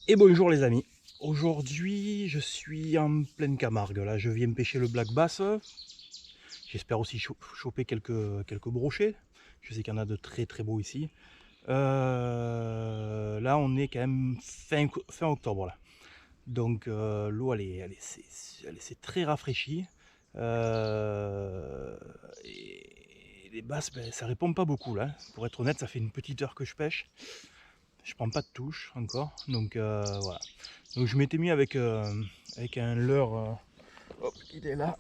Et bonjour les amis, aujourd'hui je suis en pleine Camargue, là je viens pêcher le black bass, j'espère aussi choper quelques brochets, je sais qu'il y en a de très très beaux ici. Là on est quand même fin octobre là, donc l'eau c'est très rafraîchi, et les basses ben, ça répond pas beaucoup là, pour être honnête ça fait une petite heure que je pêche. Je prends pas de touche encore, donc voilà. Donc je m'étais mis avec un leurre, hop, il est là,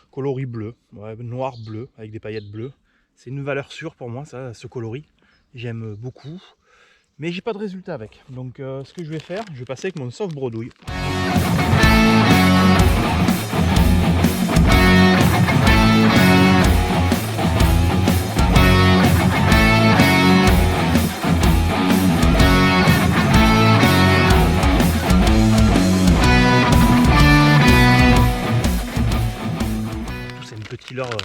coloris bleu, ouais, noir bleu avec des paillettes bleues. C'est une valeur sûre pour moi ça, ce coloris. J'aime beaucoup, mais j'ai pas de résultat avec. Donc ce que je vais faire, je vais passer avec mon sauve bredouille. C'est une petite leurre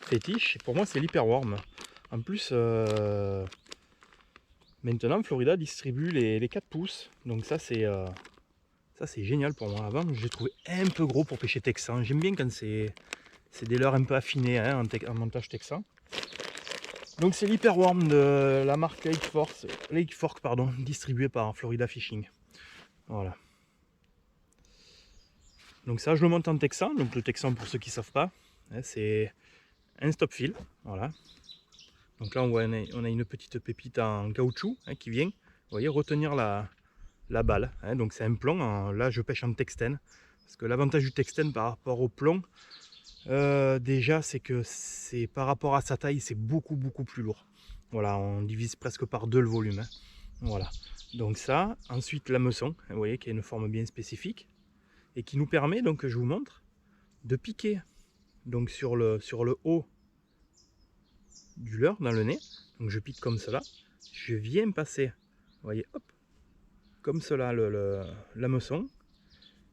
fétiche. Et pour moi c'est l'hyperworm. En plus maintenant Florida distribue les 4 pouces. Donc ça c'est génial pour moi. Avant j'ai trouvé un peu gros pour pêcher texan. J'aime bien quand c'est des leurres un peu affinés hein, en montage texan. Donc c'est l'hyperworm de la marque Lake Fork pardon, distribué par Florida Fishing. Voilà. Donc ça je le monte en texan. Donc le texan pour ceux qui ne savent pas, hein, c'est un stop fill. Voilà. Donc là on a une petite pépite en caoutchouc hein, qui vient, vous voyez, retenir la balle. Hein. Donc c'est un plomb, là je pêche en texten. Parce que l'avantage du texten par rapport au plomb, déjà c'est que c'est par rapport à sa taille c'est beaucoup plus lourd. Voilà, on divise presque par 2 le volume. Hein. Voilà. Donc ça, ensuite l'hameçon, vous voyez, qui a une forme bien spécifique. Et qui nous permet, donc je vous montre, de piquer donc sur le haut du leurre dans le nez. Donc je pique comme cela. Je viens passer, vous voyez, hop, comme cela l'hameçon.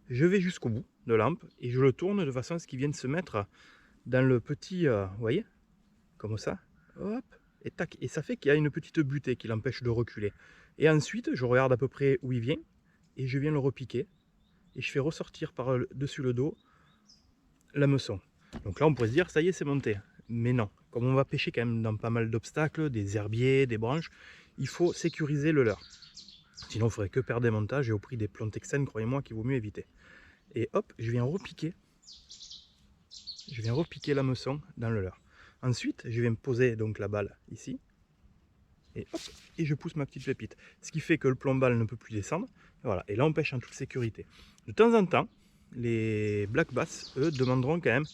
Je vais jusqu'au bout de l'ampe et je le tourne de façon à ce qu'il vienne se mettre dans le petit, vous voyez, comme ça, hop, et tac. Et ça fait qu'il y a une petite butée qui l'empêche de reculer. Et ensuite, je regarde à peu près où il vient et je viens le repiquer. Et je fais ressortir par-dessus le dos l'hameçon. Donc là, on pourrait se dire, ça y est, c'est monté. Mais non, comme on va pêcher quand même dans pas mal d'obstacles, des herbiers, des branches, il faut sécuriser le leurre. Sinon, il ne faudrait que perdre des montages et au prix des plombs texans, croyez-moi qu'il vaut mieux éviter. Et hop, je viens repiquer l'hameçon dans le leurre. Ensuite, je viens poser donc la balle ici. Et hop, et je pousse ma petite pépite. Ce qui fait que le plomb-balle ne peut plus descendre. Voilà, et là, on pêche en toute sécurité. De temps en temps, les black bass, eux, demanderont quand même.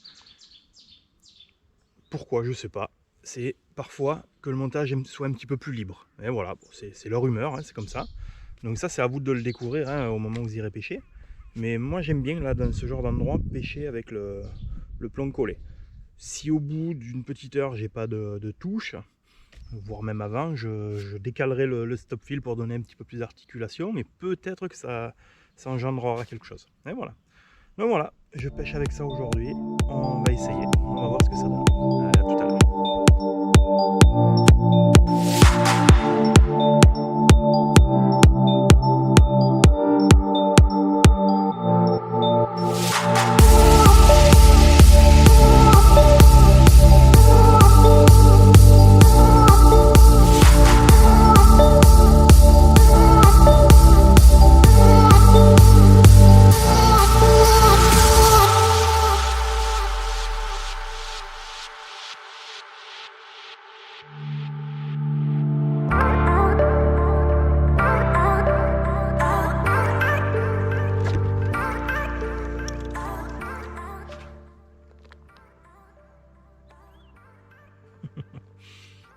Pourquoi, je sais pas. C'est parfois que le montage soit un petit peu plus libre. Et voilà, bon, c'est leur humeur, hein, c'est comme ça. Donc ça, c'est à vous de le découvrir hein, au moment où vous irez pêcher. Mais moi, j'aime bien, là, dans ce genre d'endroit, pêcher avec le plomb collé. Si au bout d'une petite heure, j'ai pas de touche, voire même avant, je décalerai le stop fill pour donner un petit peu plus d'articulation, mais peut-être que ça engendrera quelque chose. Et voilà. Donc voilà, je pêche avec ça aujourd'hui. On va essayer, on va voir ce que ça donne. Allez, à tout à l'heure.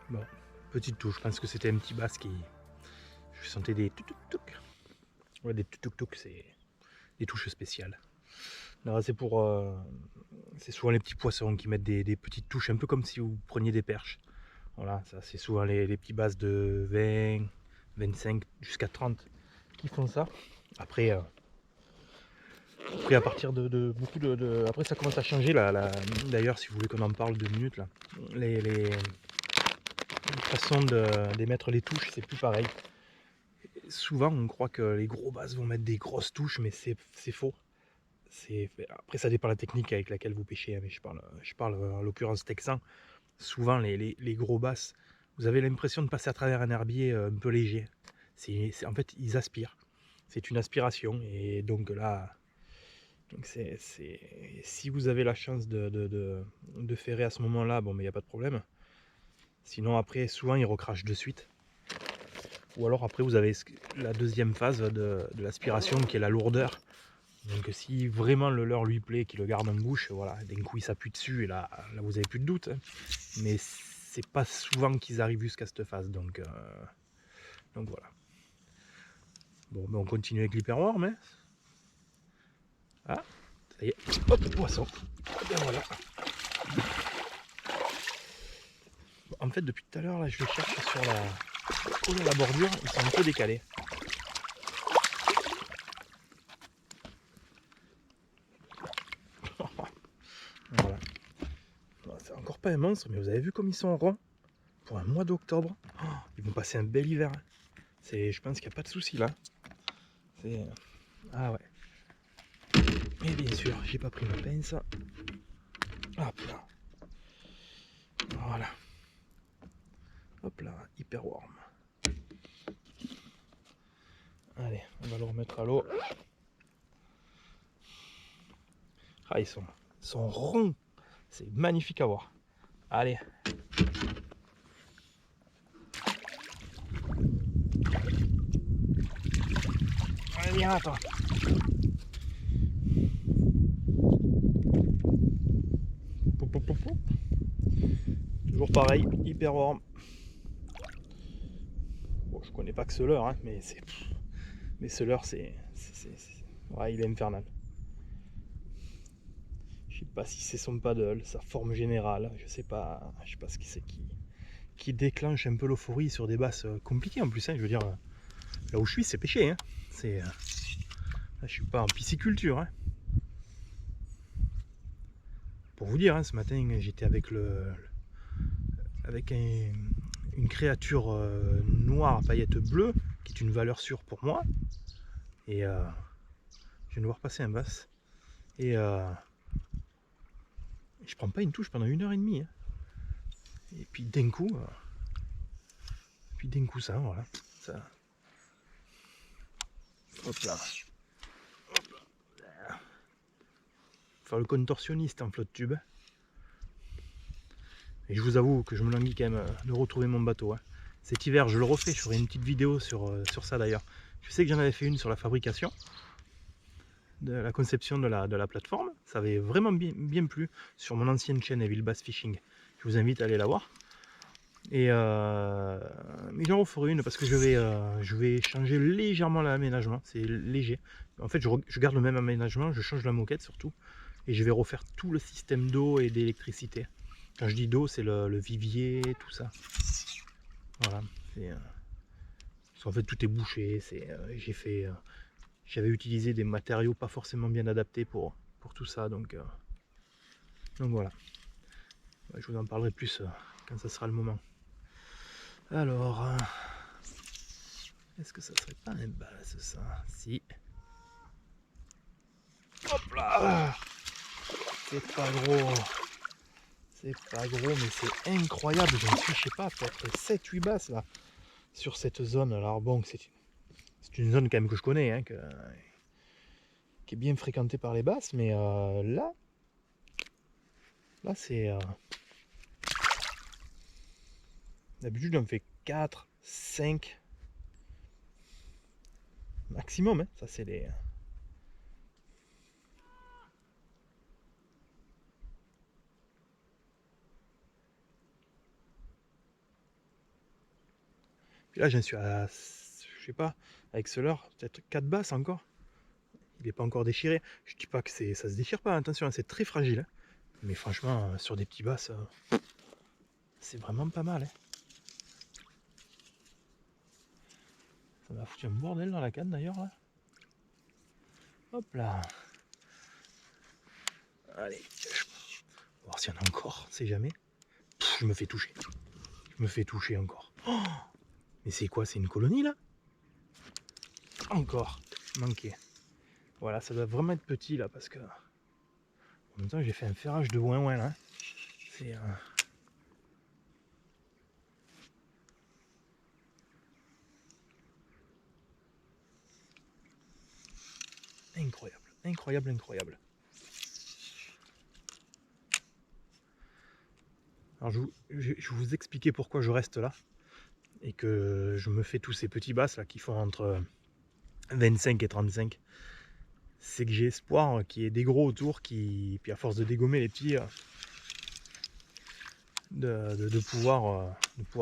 Bon, petite touche, je pense que c'était un petit bass qui... Je sentais des tuk-tuk. Ouais, des tuk-tuk, c'est des touches spéciales. Alors c'est pour... c'est souvent les petits poissons qui mettent des petites touches, un peu comme si vous preniez des perches. Voilà, ça c'est souvent les petits basses de 20, 25 jusqu'à 30 qui font ça. Après, à partir de beaucoup de... Après ça commence à changer là. D'ailleurs si vous voulez qu'on en parle 2 minutes là. Les façons d'émettre les touches, c'est plus pareil. souvent on croit que les gros basses vont mettre des grosses touches, mais c'est faux. Après ça dépend de la technique avec laquelle vous pêchez, hein, mais je parle en l'occurrence texan. Souvent les gros basses, vous avez l'impression de passer à travers un herbier un peu léger. En fait, ils aspirent. C'est une aspiration, et donc là, si vous avez la chance de ferrer à ce moment-là, bon, mais il n'y a pas de problème. Sinon après, souvent ils recrachent de suite. Ou alors après vous avez la deuxième phase de l'aspiration qui est la lourdeur. Donc si vraiment le leurre lui plaît, qu'il le garde en bouche, voilà, d'un coup il s'appuie dessus et là vous avez plus de doute. Hein. Mais c'est pas souvent qu'ils arrivent jusqu'à cette phase, donc voilà. Bon, ben on continue avec l'hyperworm. Hein. Ah, ça y est, hop, poisson. Et ben voilà. En fait, depuis tout à l'heure, là, je les cherche sur la bordure, ils sont un peu décalés. Voilà. C'est encore pas un monstre, mais vous avez vu comme ils sont ronds pour un mois d'octobre. Oh, ils vont passer un bel hiver. Je pense qu'il n'y a pas de souci là. Ah ouais. Et bien sûr, j'ai pas pris ma pince. Hop là. Voilà. Hop là, hyperworm. Allez, on va le remettre à l'eau. Ah, ils sont ronds. C'est magnifique à voir. Allez. Allez, viens, attends. Toujours pareil, hyperworm. Bon, je connais pas que ce leurre, hein, mais ce leurre, ouais, il est infernal. Je sais pas si c'est son paddle, sa forme générale, je sais pas ce qui c'est qui déclenche un peu l'euphorie sur des basses compliquées en plus. Hein, je veux dire, là où je suis, c'est pêché. Hein. Là, je suis pas en pisciculture. Hein. Pour vous dire, hein, ce matin, j'étais avec une créature noire à paillettes bleues, qui est une valeur sûre pour moi. Et je viens de voir passer un basse. Et je prends pas une touche pendant 1h30. Hein. Et puis d'un coup, ça, voilà. Ça. Hop là. Faire le contorsionniste en flotte tube. Et je vous avoue que je me languis quand même de retrouver mon bateau. Hein. Cet hiver, je le refais, je ferai une petite vidéo sur ça d'ailleurs. Je sais que j'en avais fait une sur la fabrication, de la conception de la plateforme. Ça avait vraiment bien plu sur mon ancienne chaîne Evil Bass Fishing. Je vous invite à aller la voir. Mais j'en referai une parce que je vais changer légèrement l'aménagement. C'est léger. En fait, je garde le même aménagement, je change la moquette surtout. Et je vais refaire tout le système d'eau et d'électricité. Quand je dis d'eau, c'est le vivier, tout ça. Voilà. En fait, tout est bouché. J'avais utilisé des matériaux pas forcément bien adaptés pour tout ça. Donc voilà. Je vous en parlerai plus quand ça sera le moment. Alors, est-ce que ça serait pas un basse ça? Si. Hop là! C'est pas gros. C'est pas gros, mais c'est incroyable. J'en suis, je sais pas, peut-être 7-8 basses là, sur cette zone. Alors bon, c'est une zone quand même que je connais, hein, qui est bien fréquentée par les basses, mais là c'est... D'habitude, j'en fais 4, 5 maximum. Hein. Ça, c'est les... Puis là, j'en suis à, je sais pas, avec ce leurre, peut-être 4 basses encore. Il n'est pas encore déchiré. Je dis pas que ça se déchire pas, attention, hein, c'est très fragile. Hein. Mais franchement, sur des petits basses, c'est vraiment pas mal. Hein. Ça m'a foutu un bordel dans la canne d'ailleurs là. Hop là. Allez, on va voir s'il y en a encore, c'est jamais. Pff, je me fais toucher. Je me fais toucher encore. Oh, mais c'est quoi? C'est une colonie là? Encore manqué. Voilà, ça doit vraiment être petit là parce que en même temps j'ai fait un ferrage de ouin là. C'est incroyable, incroyable, incroyable. Alors je vais vous expliquer pourquoi je reste là et que je me fais tous ces petits basses là qui font entre 25 et 35. C'est que j'ai espoir qu'il y ait des gros autour qui, puis à force de dégommer les petits, de pouvoir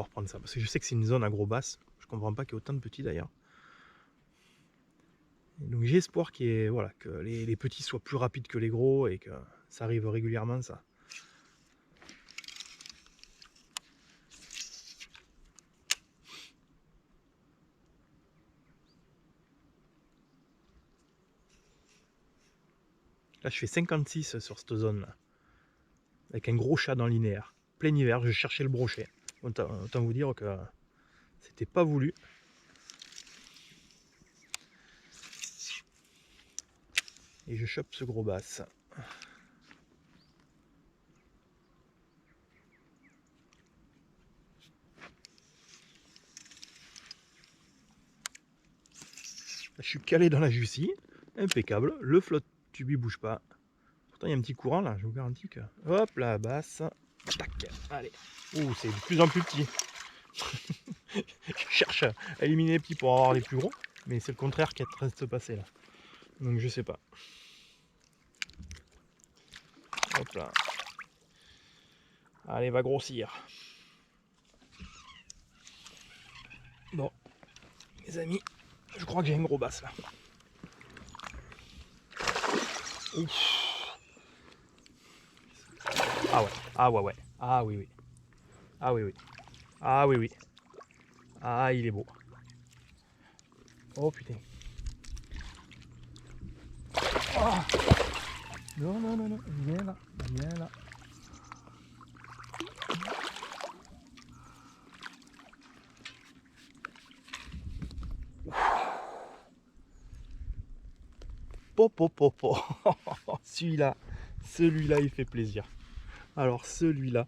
prendre ça. Parce que je sais que c'est une zone à gros basses. Je comprends pas qu'il y ait autant de petits d'ailleurs. Donc j'ai espoir qu'il y ait, voilà, que les petits soient plus rapides que les gros et que ça arrive régulièrement ça. Là je fais 56 sur cette zone là. Avec un gros chat dans linéaire. Plein hiver, je cherchais le brochet. Autant vous dire que c'était pas voulu. Et je chope ce gros basse. Je suis calé dans la Jussie, impeccable. Le flotte tube il bouge pas. Pourtant il y a un petit courant là, je vous garantis que. Hop la basse. Tac. Allez. Ouh, c'est de plus en plus petit. Je cherche à éliminer les petits pour avoir les plus gros, mais c'est le contraire qui est en train de se passer là. Donc je sais pas. Hop là. Allez, va grossir. Bon, mes amis, je crois que j'ai un gros basse là. Ouf. Ah ouais, ah ouais, ouais. Ah oui, oui. Ah oui, oui. Ah oui, oui. Ah, il est beau. Oh putain. Oh. Non, non, non, non. Viens là. Viens là. Popopopo. Celui-là, celui-là, il fait plaisir. Alors celui-là.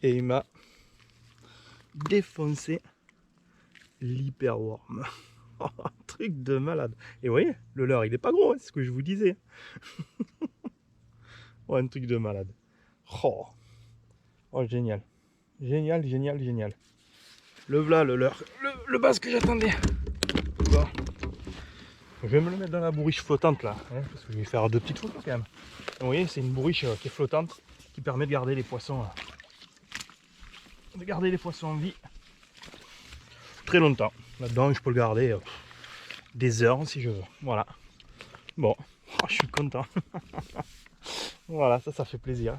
Et il m'a défoncé l'hyperworm. Un truc de malade. Et vous voyez, le leurre, il est pas gros, hein, c'est ce que je vous disais. Oh, un truc de malade. Oh, oh génial. Génial, génial, génial. Le voilà, le leurre. Le basse que j'attendais. Bon. Je vais me le mettre dans la bourriche flottante là, hein, parce que je vais faire 2 petites photos quand même. Vous voyez, c'est une bourriche qui est flottante, qui permet de garder les poissons, en vie très longtemps. Là-dedans, je peux le garder des heures si je veux. Voilà. Bon, oh, je suis content. Voilà, ça fait plaisir.